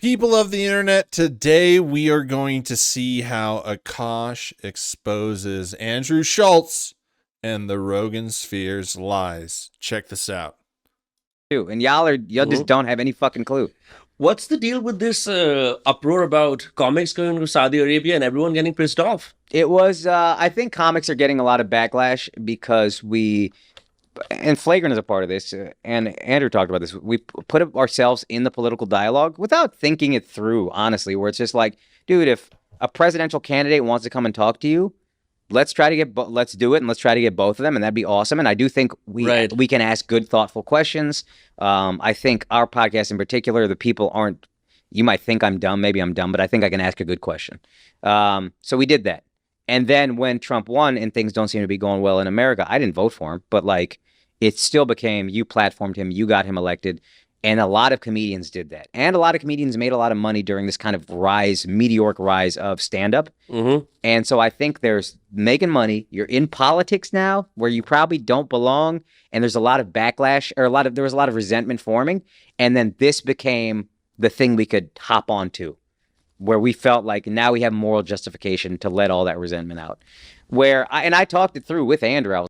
People of the internet, today we are going to see how Akaash exposes Andrew Schulz and the Rogansphere's lies. Check this out. And y'all just don't have any fucking clue. What's the deal with this uproar about comics going to Saudi Arabia and everyone getting pissed off? It was, I think comics are getting a lot of backlash because and Flagrant is a part of this, and Andrew talked about this. We put ourselves in the political dialogue without thinking it through, honestly, where it's just like, dude, if a presidential candidate wants to come and talk to you, let's do it, and let's try to get both of them, and that'd be awesome. And I do think we can ask good, thoughtful questions. I think our podcast in particular, the people aren't, you might think I'm dumb, maybe I'm dumb, but I think I can ask a good question. So we did that. And then when Trump won and things don't seem to be going well in America, I didn't vote for him, but like, it still became, you platformed him, you got him elected, and a lot of comedians did that. And a lot of comedians made a lot of money during this kind of meteoric rise of stand-up. Mm-hmm. And so I think there's making money, you're in politics now, where you probably don't belong, and there's a lot of backlash, or there was a lot of resentment forming, and then this became the thing we could hop onto, where we felt like now we have moral justification to let all that resentment out. And I talked it through with Andrew. I was,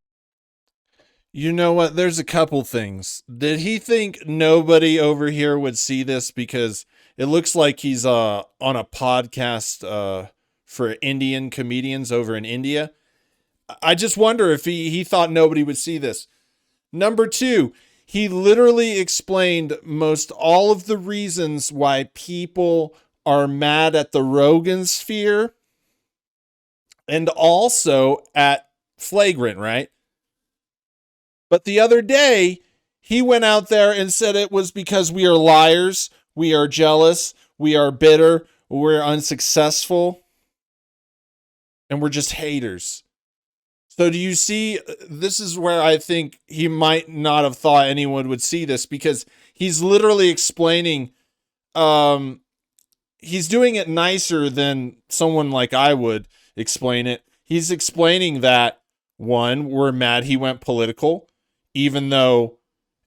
you know what? There's a couple things. Did he think nobody over here would see this because it looks like he's on a podcast for Indian comedians over in India? I just wonder if he thought nobody would see this. Number two, he literally explained most all of the reasons why people are mad at the Rogansphere and also at Flagrant, right? But the other day, he went out there and said it was because we are liars, we are jealous, we are bitter, we're unsuccessful, and we're just haters. So do you see, this is where I think he might not have thought anyone would see this, because he's literally explaining, he's doing it nicer than someone like I would explain it. He's explaining that, one, we're mad he went political, even though,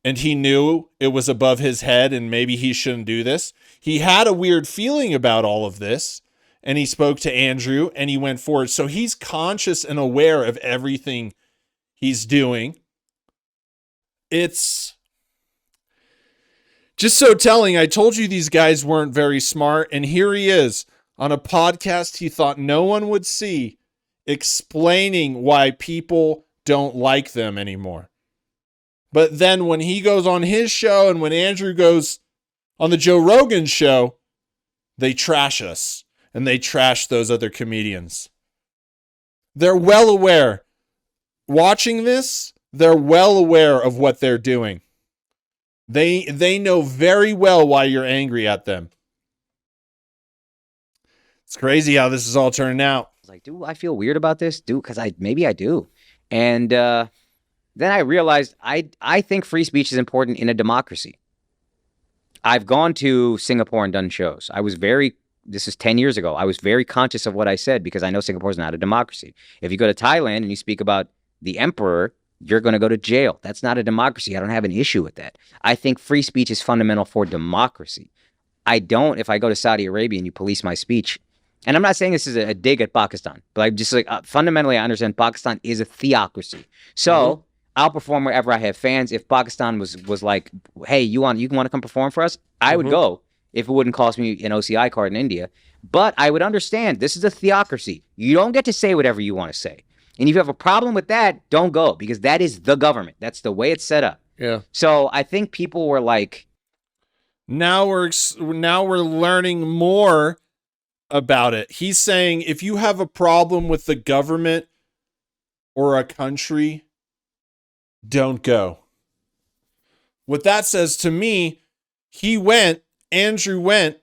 and he knew it was above his head and maybe he shouldn't do this. He had a weird feeling about all of this, and he spoke to Andrew and he went forward. So he's conscious and aware of everything he's doing. It's just so telling. I told you these guys weren't very smart, and here he is on a podcast he thought no one would see, explaining why people don't like them anymore. But then when he goes on his show and when Andrew goes on the Joe Rogan show, they trash us and they trash those other comedians. They're well aware. Watching this, they're well aware of what they're doing. They know very well why you're angry at them. It's crazy how this is all turning out. I was like, do I feel weird about this? Because maybe I do. And then I realized I think free speech is important in a democracy. I've gone to Singapore and done shows. This is 10 years ago. I was very conscious of what I said because I know Singapore is not a democracy. If you go to Thailand and you speak about the emperor, you're going to go to jail. That's not a democracy. I don't have an issue with that. I think free speech is fundamental for democracy. If I go to Saudi Arabia and you police my speech, and I'm not saying this is a dig at Pakistan, but I'm just like, fundamentally, I understand Pakistan is a theocracy. So I'll perform wherever I have fans. If Pakistan was like, hey, you want to come perform for us? I would go if it wouldn't cost me an OCI card in India. But I would understand this is a theocracy. You don't get to say whatever you want to say. And if you have a problem with that, don't go, because that is the government. That's the way it's set up. Yeah. So I think people were like, now we're learning more about it. He's saying if you have a problem with the government or a country, don't go. What that says to me, Andrew went,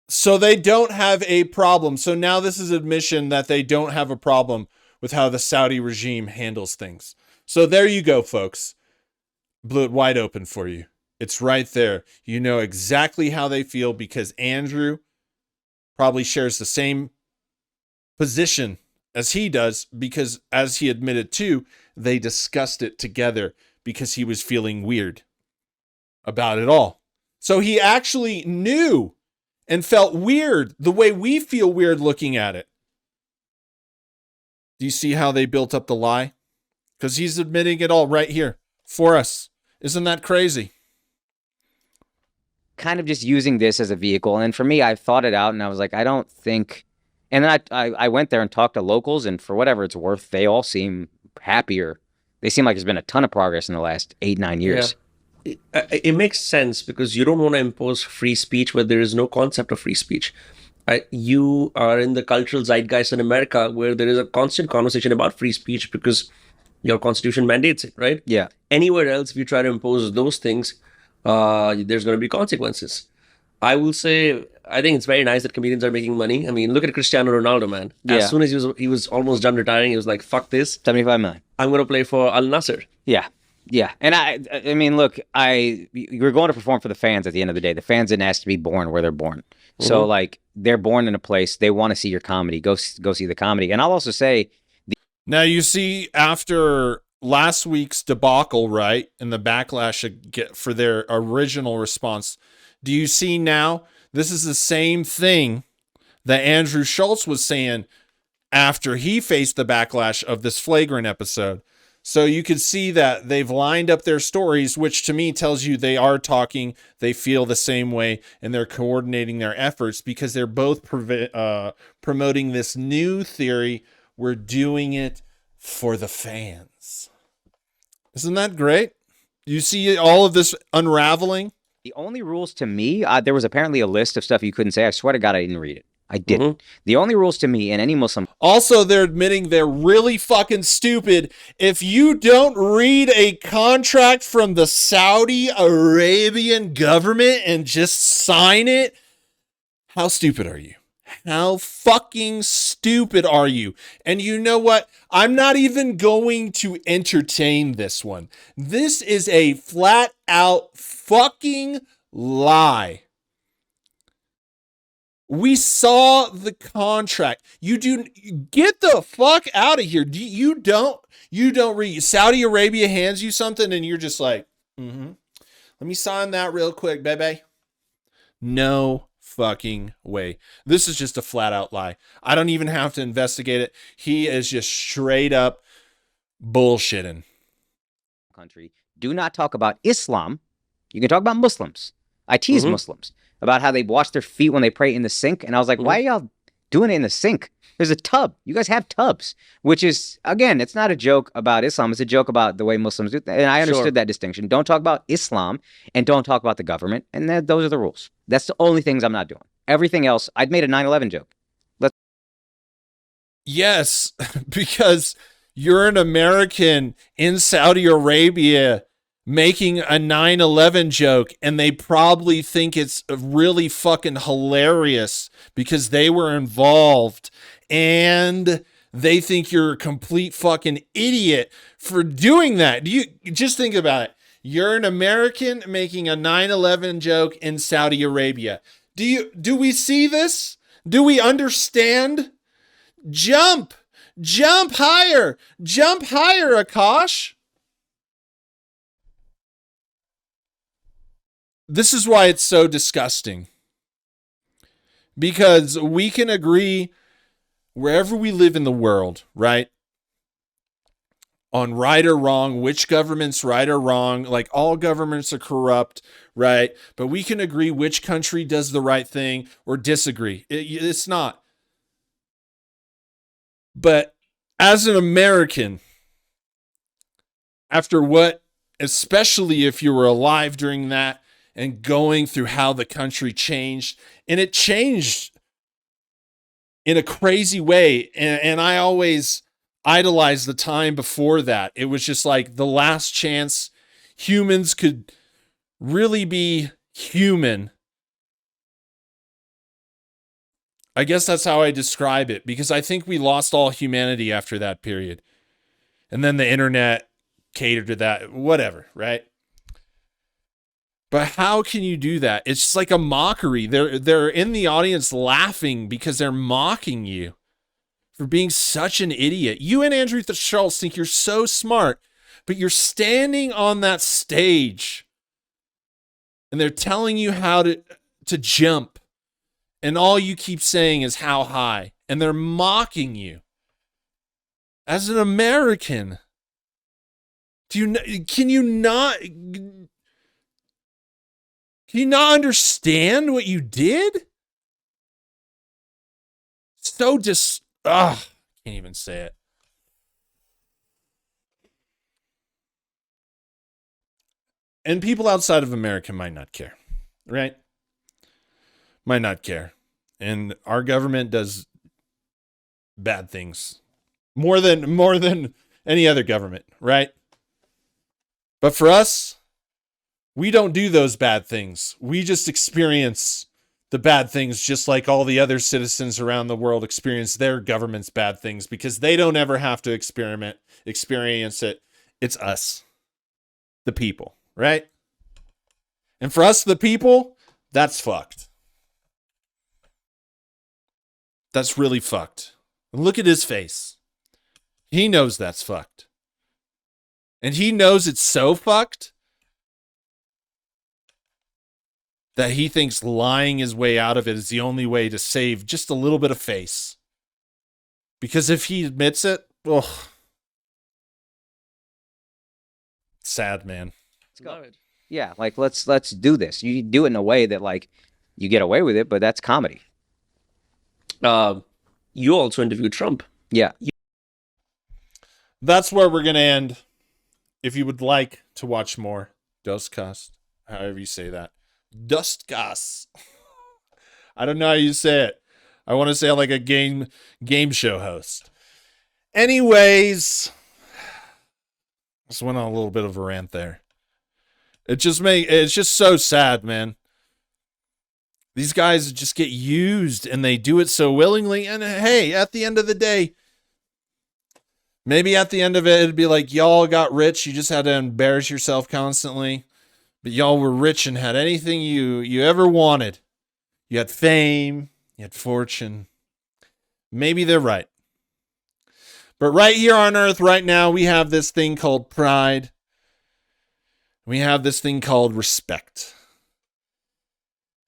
so they don't have a problem. So now this is admission that they don't have a problem with how the Saudi regime handles things. So there you go, folks. Blew it wide open for you. It's right there. You know exactly how they feel because Andrew probably shares the same position as he does, because as he admitted too, they discussed it together because he was feeling weird about it all. So he actually knew and felt weird the way we feel weird looking at it. Do you see how they built up the lie? Because he's admitting it all right here for us. Isn't that crazy? Kind of just using this as a vehicle. And for me, I thought it out and I was like, I don't think. And then I went there and talked to locals, and for whatever it's worth, they all seem happier. They seem like there's been a ton of progress in the last 8-9 years. Yeah. It makes sense because you don't want to impose free speech where there is no concept of free speech. Right? You are in the cultural zeitgeist in America where there is a constant conversation about free speech because your constitution mandates it, right? Yeah. Anywhere else, if you try to impose those things, there's going to be consequences. I will say, I think it's very nice that comedians are making money. I mean, look at Cristiano Ronaldo, man. As soon as he was almost done retiring, he was like, fuck this. 75 million. I'm going to play for Al Nassr. Yeah. Yeah. And I mean, look, you're going to perform for the fans at the end of the day. The fans didn't ask to be born where they're born. So like they're born in a place, they want to see your comedy. Go see the comedy. And I'll also say, now you see after last week's debacle, right, and the backlash for their original response, do you see now this is the same thing that Andrew Schulz was saying after he faced the backlash of this flagrant episode? So you could see that they've lined up their stories, which to me tells you they are talking, they feel the same way, and they're coordinating their efforts because they're both promoting this new theory. We're doing it for the fans. Isn't that great? You see all of this unraveling? the only rules to me, there was apparently a list of stuff you couldn't say. I swear to God, I didn't read it. I didn't. The only rules to me in any Muslim. Also, they're admitting they're really fucking stupid. If you don't read a contract from the Saudi Arabian government and just sign it, how stupid are you? How fucking stupid are you? And you know what? I'm not even going to entertain this one. This is a flat out fucking lie. We saw the contract. Get the fuck out of here. You don't read. Saudi Arabia hands you something and you're just like, let me sign that real quick, baby. No fucking way. This is just a flat out lie. I don't even have to investigate it. He is just straight up bullshitting. Country. Do not talk about Islam. You can talk about Muslims. I tease Muslims about how they wash their feet when they pray in the sink. And I was like, why are y'all doing it in the sink? There's a tub. You guys have tubs, which is, again, it's not a joke about Islam. It's a joke about the way Muslims do. And I understood that distinction. Don't talk about Islam and don't talk about the government. And those are the rules. That's the only things I'm not doing. Everything else, I'd made a 9/11 joke. Yes, because you're an American in Saudi Arabia making a 9/11 joke, and they probably think it's really fucking hilarious because they were involved, and they think you're a complete fucking idiot for doing that. You just think about it. You're an American making a 9/11 joke in Saudi Arabia. Do we see this? Do we understand? Jump higher, Akaash. This is why it's so disgusting. Because we can agree wherever we live in the world, right? On right or wrong, which government's right or wrong. Like all governments are corrupt, right? But we can agree which country does the right thing or disagree. It's not. But as an American, after what, especially if you were alive during that, and going through how the country changed, and it changed in a crazy way. And I always idolized the time before that. It was just like the last chance humans could really be human. I guess that's how I describe it, because I think we lost all humanity after that period. And then the internet catered to that, whatever, right? But how can you do that? It's just like a mockery. They're in the audience laughing because they're mocking you for being such an idiot. You and Andrew Schulz think you're so smart, but you're standing on that stage and they're telling you how to jump, and all you keep saying is how high, and they're mocking you. As an American, can you not understand what you did? So can't even say it. And people outside of America might not care, right? Might not care. And our government does bad things more than any other government, right? But for us, we don't do those bad things. We just experience the bad things just like all the other citizens around the world experience their government's bad things, because they don't ever have to experience it. It's us, the people, right? And for us, the people, that's fucked. That's really fucked. Look at his face. He knows that's fucked. And he knows it's so fucked that he thinks lying his way out of it is the only way to save just a little bit of face. Because if he admits it, sad, man. Let's go. Yeah, like let's do this. You do it in a way that like you get away with it, but that's comedy. You also interviewed Trump. Yeah. That's where we're going to end. If you would like to watch more Dustcast, however you say that. Dustcast. I don't know how you say it. I want to say it like a game show host. Anyways, just went on a little bit of a rant there. It's just so sad, man. These guys just get used and they do it so willingly. And hey, at the end of the day, maybe at the end of it, it'd be like, y'all got rich. You just had to embarrass yourself constantly. But y'all were rich and had anything you ever wanted. You had fame. You had fortune. Maybe they're right. But right here on Earth right now, we have this thing called pride. We have this thing called respect.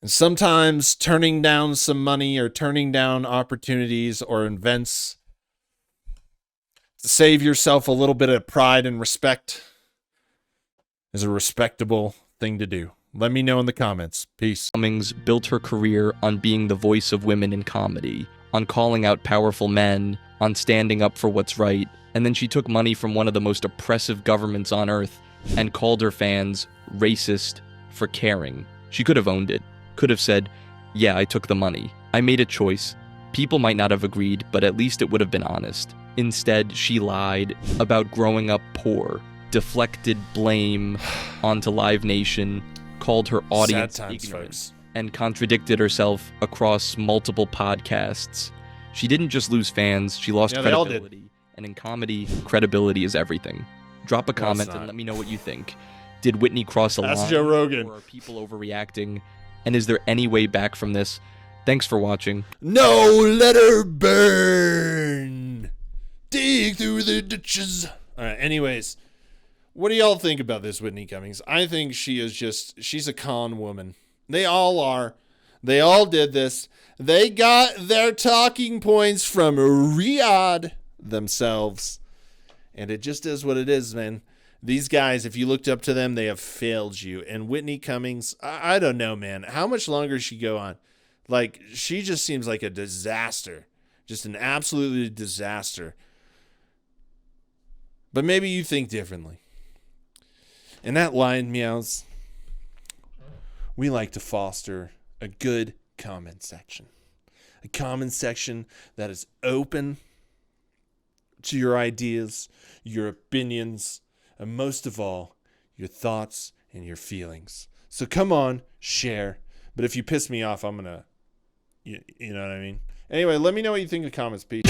And sometimes turning down some money or turning down opportunities or events to save yourself a little bit of pride and respect is a respectable thing to do. Let me know in the comments. Peace. Cummings built her career on being the voice of women in comedy, on calling out powerful men, on standing up for what's right, and then she took money from one of the most oppressive governments on earth and called her fans racist for caring. She could have owned it, could have said, yeah, I took the money. I made a choice. People might not have agreed, but at least it would have been honest. Instead, she lied about growing up poor, deflected blame onto Live Nation, called her audience ignorant, folks, and contradicted herself across multiple podcasts. She didn't just lose fans, she lost credibility. And in comedy, credibility is everything. Drop a comment and let me know what you think. Did Whitney cross a line? That's Joe Rogan. Or are people overreacting? And is there any way back from this? Thanks for watching. No, let her burn. Dig through the ditches. All right, anyways. What do y'all think about this Whitney Cummings? I think she's a con woman. They all are. They all did this. They got their talking points from Riyadh themselves. And it just is what it is, man. These guys, if you looked up to them, they have failed you. And Whitney Cummings, I don't know, man. How much longer does she go on? Like, she just seems like a disaster. Just an absolutely disaster. But maybe you think differently. And that line, meows, we like to foster a good comment section. A comment section that is open to your ideas, your opinions, and most of all, your thoughts and your feelings. So come on, share. But if you piss me off, I'm going to, you know what I mean? Anyway, let me know what you think in the comments. Peace.